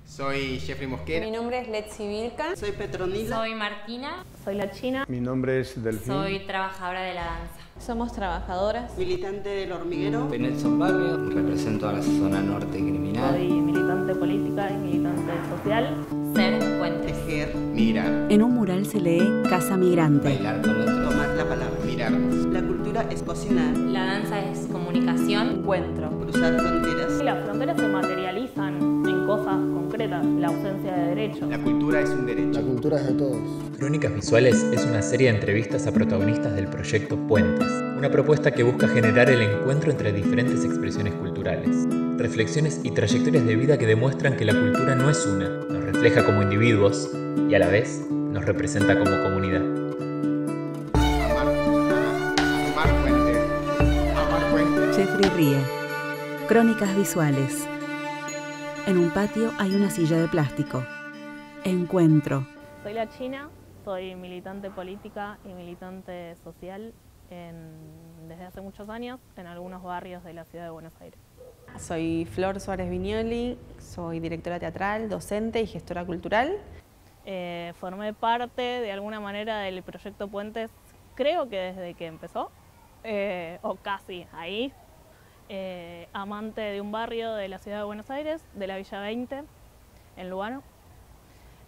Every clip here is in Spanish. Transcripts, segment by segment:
Soy Jeffrey Mosquera. Mi nombre es Letzi Vilca. Soy Petronila. Soy Martina. Soy la China. Mi nombre es Delfín. Soy trabajadora de la danza. Somos trabajadoras. Militante del hormiguero. Soy Nelson Barrio, represento a la zona norte criminal. Soy militante política y militante social. Ser puente. Tejer. Mirar. En un mural se lee Casa Migrante. Bailar con otros. Tomar la palabra. Mirarnos. La cultura es cocinar. La danza es comunicación. Encuentro. Cruzar fronteras. Las fronteras se materializan en cosas concretas, la ausencia de derechos. La cultura es un derecho. La cultura es de todos. Crónicas Visuales es una serie de entrevistas a protagonistas del proyecto Puentes, una propuesta que busca generar el encuentro entre diferentes expresiones culturales, reflexiones y trayectorias de vida que demuestran que la cultura no es una, nos refleja como individuos y a la vez nos representa como comunidad. Amar puentes. Amar puentes. Jeffrey ríe. Crónicas Visuales. En un patio hay una silla de plástico. Encuentro. Soy la China, soy militante política y militante social desde hace muchos años en algunos barrios de la ciudad de Buenos Aires. Soy Flor Suárez Viñoli, soy directora teatral, docente y gestora cultural. Formé parte de alguna manera del proyecto Puentes, creo que desde que empezó, o casi ahí. Amante de un barrio de la ciudad de Buenos Aires, de la Villa 20, en Lugano.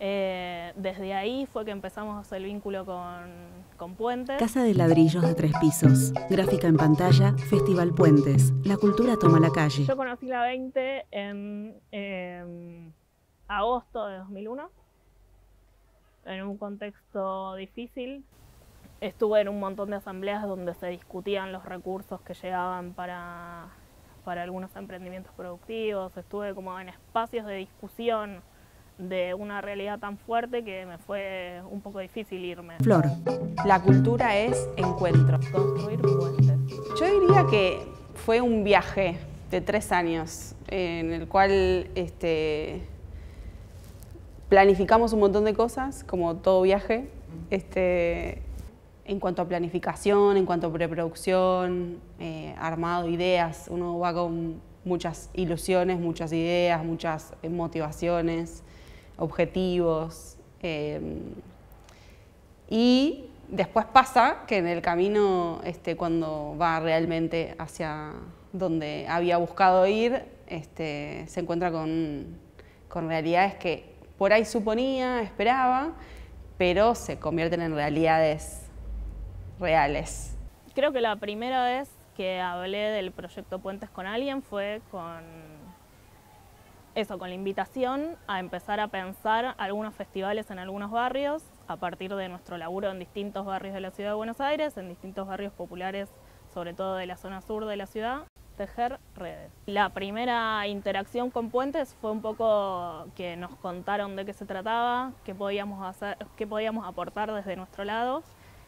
Desde ahí fue que empezamos el vínculo con Puentes. Casa de ladrillos de 3 pisos. Gráfica en pantalla, Festival Puentes. La cultura toma la calle. Yo conocí la 20 en agosto de 2001, en un contexto difícil. Estuve en un montón de asambleas donde se discutían los recursos que llegaban para algunos emprendimientos productivos. Estuve como en espacios de discusión de una realidad tan fuerte que me fue un poco difícil irme. Flor. La cultura es encuentro. Construir puentes. Yo diría que fue un viaje de 3 años en el cual planificamos un montón de cosas, como todo viaje. En cuanto a planificación, en cuanto a preproducción, armado, ideas, uno va con muchas ilusiones, muchas ideas, muchas motivaciones, objetivos. Y después pasa que en el camino, cuando va realmente hacia donde había buscado ir, se encuentra con realidades que por ahí suponía, esperaba, pero se convierten en realidades reales. Creo que la primera vez que hablé del proyecto Puentes con alguien fue con la invitación a empezar a pensar algunos festivales en algunos barrios a partir de nuestro laburo en distintos barrios de la ciudad de Buenos Aires, en distintos barrios populares, sobre todo de la zona sur de la ciudad, tejer redes. La primera interacción con Puentes fue un poco que nos contaron de qué se trataba, qué podíamos hacer, qué podíamos aportar desde nuestro lado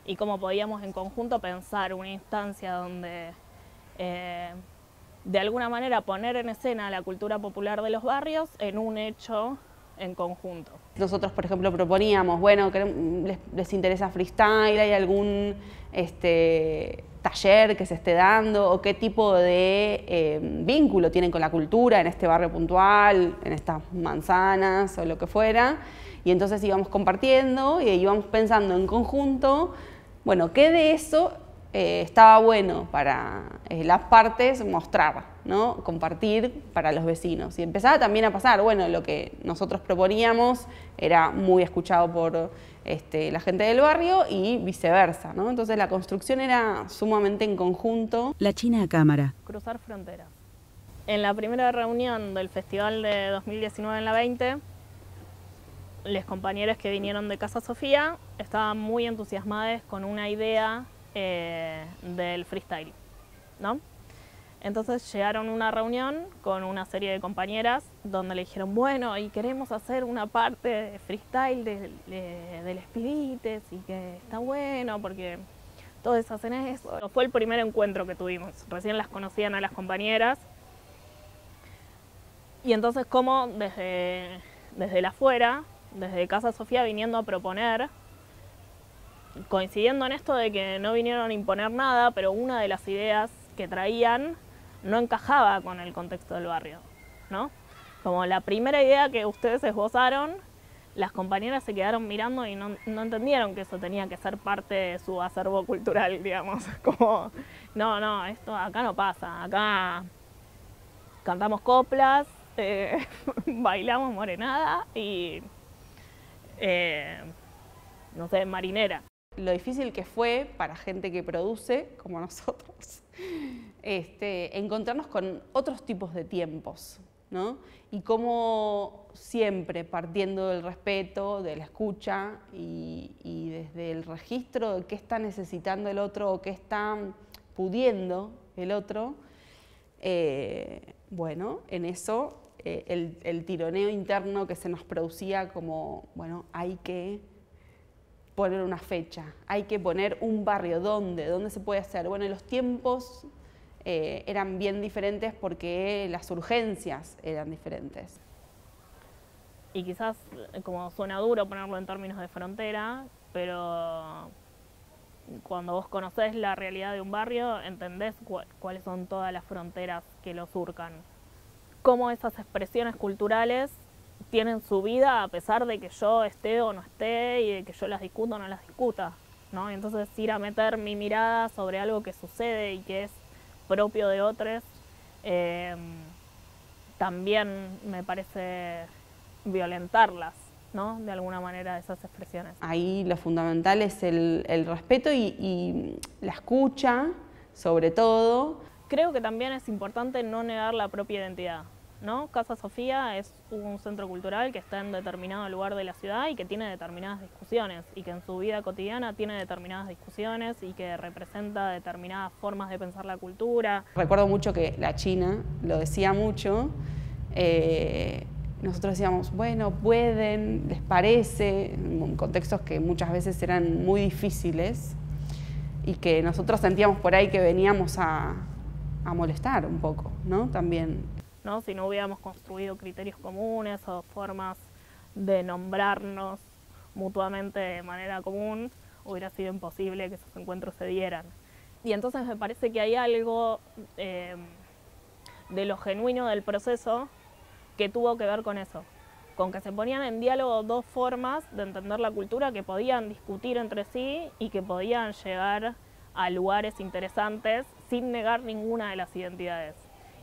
y cómo podíamos en conjunto pensar una instancia donde de alguna manera poner en escena la cultura popular de los barrios en un hecho en conjunto. Nosotros, por ejemplo, proponíamos, bueno, les interesa freestyle, ¿hay algún taller que se esté dando o qué tipo de vínculo tienen con la cultura en este barrio puntual, en estas manzanas o lo que fuera? Y entonces íbamos compartiendo y íbamos pensando en conjunto, bueno, qué de eso estaba bueno para las partes mostrar, ¿no? Compartir para los vecinos. Y empezaba también a pasar, bueno, lo que nosotros proponíamos era muy escuchado por la gente del barrio y viceversa, ¿no? Entonces la construcción era sumamente en conjunto. La China a cámara. Cruzar fronteras. En la primera reunión del festival de 2019 en la 20, los compañeros que vinieron de Casa Sofía estaban muy entusiasmados con una idea del freestyle, ¿no? Entonces llegaron a una reunión con una serie de compañeras donde le dijeron, bueno, y queremos hacer una parte de freestyle de los pibites y que está bueno porque todos hacen eso. Fue el primer encuentro que tuvimos, recién las conocían a las compañeras y entonces como desde el afuera, desde Casa Sofía viniendo a proponer, coincidiendo en esto de que no vinieron a imponer nada, pero una de las ideas que traían no encajaba con el contexto del barrio, ¿no? Como la primera idea que ustedes esbozaron, las compañeras se quedaron mirando y no entendieron que eso tenía que ser parte de su acervo cultural, digamos. Como, no, esto acá no pasa, acá cantamos coplas, bailamos morenada y, no sé, marinera. Lo difícil que fue para gente que produce, como nosotros, encontrarnos con otros tipos de tiempos, ¿no? Y cómo siempre partiendo del respeto, de la escucha y desde el registro de qué está necesitando el otro o qué está pudiendo el otro, bueno, en eso el tironeo interno que se nos producía como, bueno, hay que poner una fecha, hay que poner un barrio, ¿dónde se puede hacer? Bueno, y los tiempos eran bien diferentes porque las urgencias eran diferentes. Y quizás, como suena duro ponerlo en términos de frontera, pero cuando vos conocés la realidad de un barrio, entendés cuáles son todas las fronteras que lo surcan. Cómo esas expresiones culturales tienen su vida a pesar de que yo esté o no esté y de que yo las discuta o no las discuta, ¿no? Entonces ir a meter mi mirada sobre algo que sucede y que es propio de otros, también me parece violentarlas, ¿no? De alguna manera, esas expresiones. Ahí lo fundamental es el respeto y la escucha, sobre todo. Creo que también es importante no negar la propia identidad, ¿no? Casa Sofía es un centro cultural que está en determinado lugar de la ciudad y que tiene determinadas discusiones y que en su vida cotidiana tiene determinadas discusiones y que representa determinadas formas de pensar la cultura. Recuerdo mucho que la China lo decía mucho, nosotros decíamos, bueno, pueden, les parece, en contextos que muchas veces eran muy difíciles y que nosotros sentíamos por ahí que veníamos a molestar un poco, ¿no? También. ¿No? Si no hubiéramos construido criterios comunes o formas de nombrarnos mutuamente de manera común, hubiera sido imposible que esos encuentros se dieran. Y entonces me parece que hay algo de lo genuino del proceso que tuvo que ver con eso, con que se ponían en diálogo dos formas de entender la cultura que podían discutir entre sí y que podían llegar a lugares interesantes sin negar ninguna de las identidades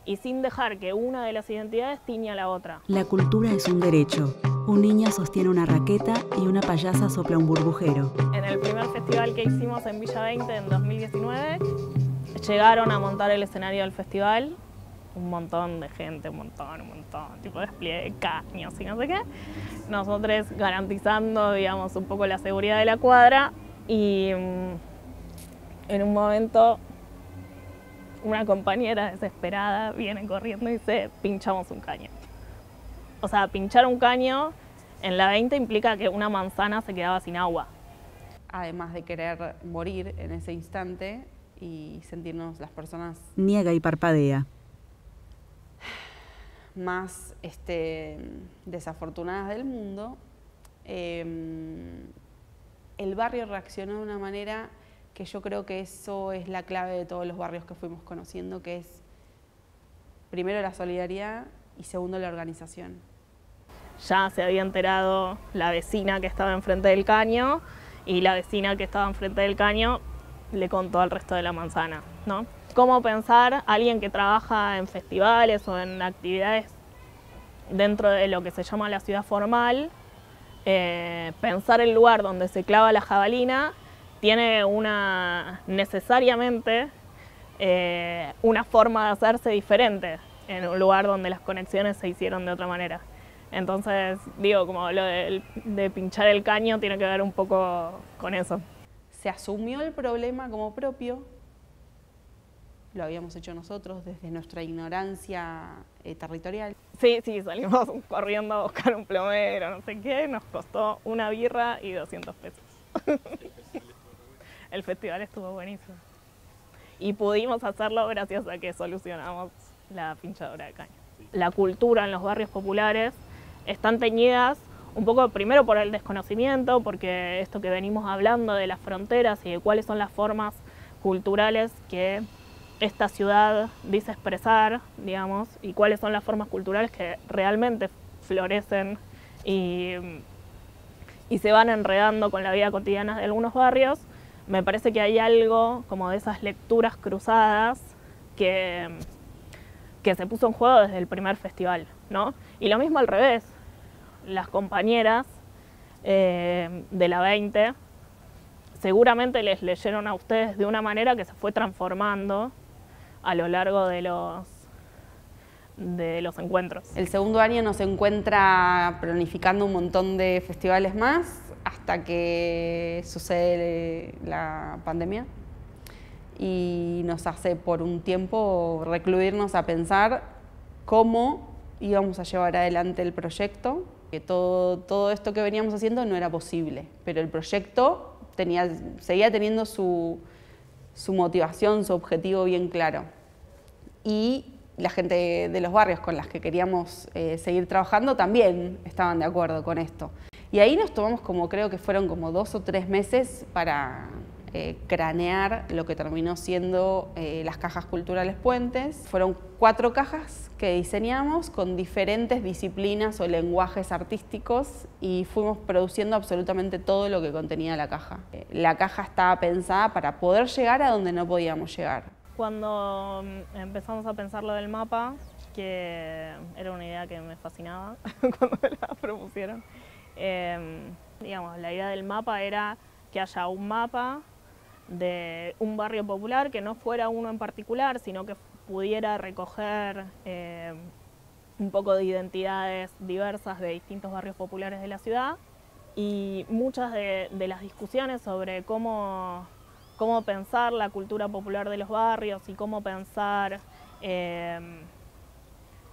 y sin dejar que una de las identidades tiña a la otra. La cultura es un derecho. Un niño sostiene una raqueta y una payasa sopla un burbujero. En el primer festival que hicimos en Villa 20 en 2019, llegaron a montar el escenario del festival un montón de gente, un montón, tipo despliegue de caños y no sé qué. Nosotros garantizando, digamos, un poco la seguridad de la cuadra y en un momento una compañera desesperada viene corriendo y dice, pinchamos un caño. O sea, pinchar un caño en la 20 implica que una manzana se quedaba sin agua. Además de querer morir en ese instante y sentirnos las personas... Niega y parpadea. Más desafortunadas del mundo, el barrio reaccionó de una manera que yo creo que eso es la clave de todos los barrios que fuimos conociendo, que es primero la solidaridad y segundo la organización. Ya se había enterado la vecina que estaba enfrente del caño y la vecina que estaba enfrente del caño le contó al resto de la manzana, ¿no? Cómo pensar a alguien que trabaja en festivales o en actividades dentro de lo que se llama la ciudad formal, pensar el lugar donde se clava la jabalina tiene necesariamente una forma de hacerse diferente en un lugar donde las conexiones se hicieron de otra manera. Entonces, digo, como lo de pinchar el caño tiene que ver un poco con eso. Se asumió el problema como propio, lo habíamos hecho nosotros desde nuestra ignorancia territorial. Sí, salimos corriendo a buscar un plomero, no sé qué, nos costó una birra y 200 pesos. El festival estuvo buenísimo. Y pudimos hacerlo gracias a que solucionamos la pinchadora de caño. La cultura en los barrios populares están teñidas un poco primero por el desconocimiento, porque esto que venimos hablando de las fronteras y de cuáles son las formas culturales que esta ciudad dice expresar, digamos, y cuáles son las formas culturales que realmente florecen y se van enredando con la vida cotidiana de algunos barrios. Me parece que hay algo como de esas lecturas cruzadas que se puso en juego desde el primer festival, ¿no? Y lo mismo al revés, las compañeras de la 20 seguramente les leyeron a ustedes de una manera que se fue transformando a lo largo de los encuentros. El segundo año nos encuentra planificando un montón de festivales más hasta que sucede la pandemia y nos hace por un tiempo recluirnos a pensar cómo íbamos a llevar adelante el proyecto, que todo esto que veníamos haciendo no era posible, pero el proyecto seguía teniendo su motivación, su objetivo bien claro. Y la gente de los barrios con las que queríamos seguir trabajando también estaban de acuerdo con esto. Y ahí nos tomamos creo que fueron como 2 o 3 meses para cranear lo que terminó siendo las cajas culturales Puentes. Fueron 4 cajas que diseñamos con diferentes disciplinas o lenguajes artísticos y fuimos produciendo absolutamente todo lo que contenía la caja. La caja estaba pensada para poder llegar a donde no podíamos llegar. Cuando empezamos a pensar lo del mapa, que era una idea que me fascinaba cuando la propusieron, digamos, la idea del mapa era que haya un mapa de un barrio popular que no fuera uno en particular, sino que pudiera recoger un poco de identidades diversas de distintos barrios populares de la ciudad, y muchas de las discusiones sobre cómo pensar la cultura popular de los barrios y cómo pensar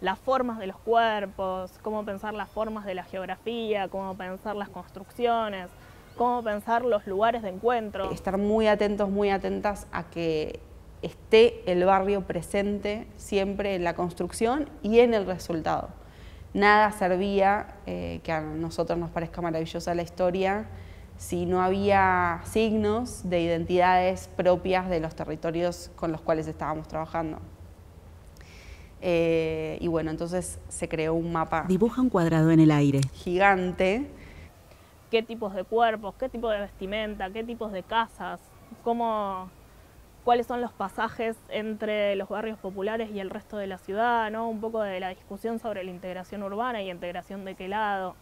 las formas de los cuerpos, cómo pensar las formas de la geografía, cómo pensar las construcciones, cómo pensar los lugares de encuentro. Estar muy atentos, muy atentas a que esté el barrio presente siempre en la construcción y en el resultado. Nada servía que a nosotros nos parezca maravillosa la historia si no había signos de identidades propias de los territorios con los cuales estábamos trabajando. Y bueno, entonces se creó un mapa. Dibuja un cuadrado en el aire. Gigante. Qué tipos de cuerpos, qué tipo de vestimenta, qué tipos de casas, cuáles son los pasajes entre los barrios populares y el resto de la ciudad, ¿no? Un poco de la discusión sobre la integración urbana y integración de qué lado.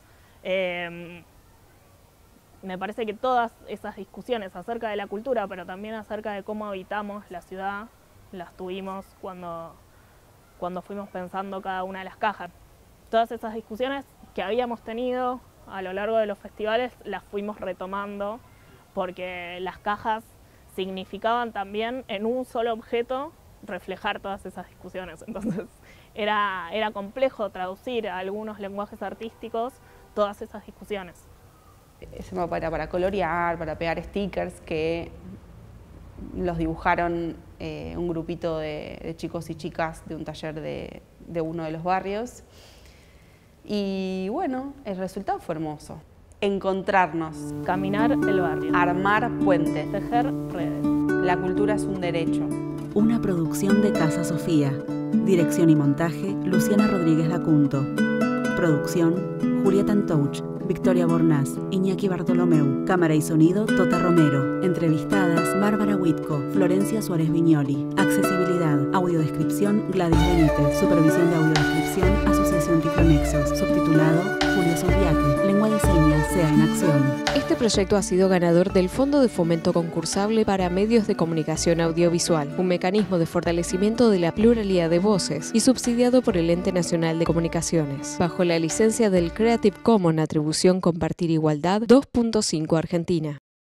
Me parece que todas esas discusiones acerca de la cultura, pero también acerca de cómo habitamos la ciudad, las tuvimos cuando fuimos pensando cada una de las cajas. Todas esas discusiones que habíamos tenido a lo largo de los festivales las fuimos retomando porque las cajas significaban también en un solo objeto reflejar todas esas discusiones. Entonces era complejo traducir a algunos lenguajes artísticos todas esas discusiones. Ese mapa era para colorear, para pegar stickers que los dibujaron un grupito de chicos y chicas de un taller de uno de los barrios. Y bueno, el resultado fue hermoso. Encontrarnos. Caminar el barrio. Armar puentes. Tejer redes. La cultura es un derecho. Una producción de Casa Sofía. Dirección y montaje, Luciana Rodríguez Lacunto. Producción, Julieta Antouch, Victoria Bornaz, Iñaki Bartolomeu. Cámara y sonido, Tota Romero. Entrevistadas, Bárbara Huitco, Florencia Suárez Viñoli. Accesibilidad, audiodescripción, Gladys Benítez. Supervisión de audiodescripción, Asociación Tiflonexos. Subtitulado, Julio Sobiaque. Lengua de señas, SEA en acción. Este proyecto ha sido ganador del Fondo de Fomento Concursable para Medios de Comunicación Audiovisual, un mecanismo de fortalecimiento de la pluralidad de voces y subsidiado por el Ente Nacional de Comunicaciones, bajo la licencia del Creative Commons Atribución Compartir Igualdad 2.5 Argentina.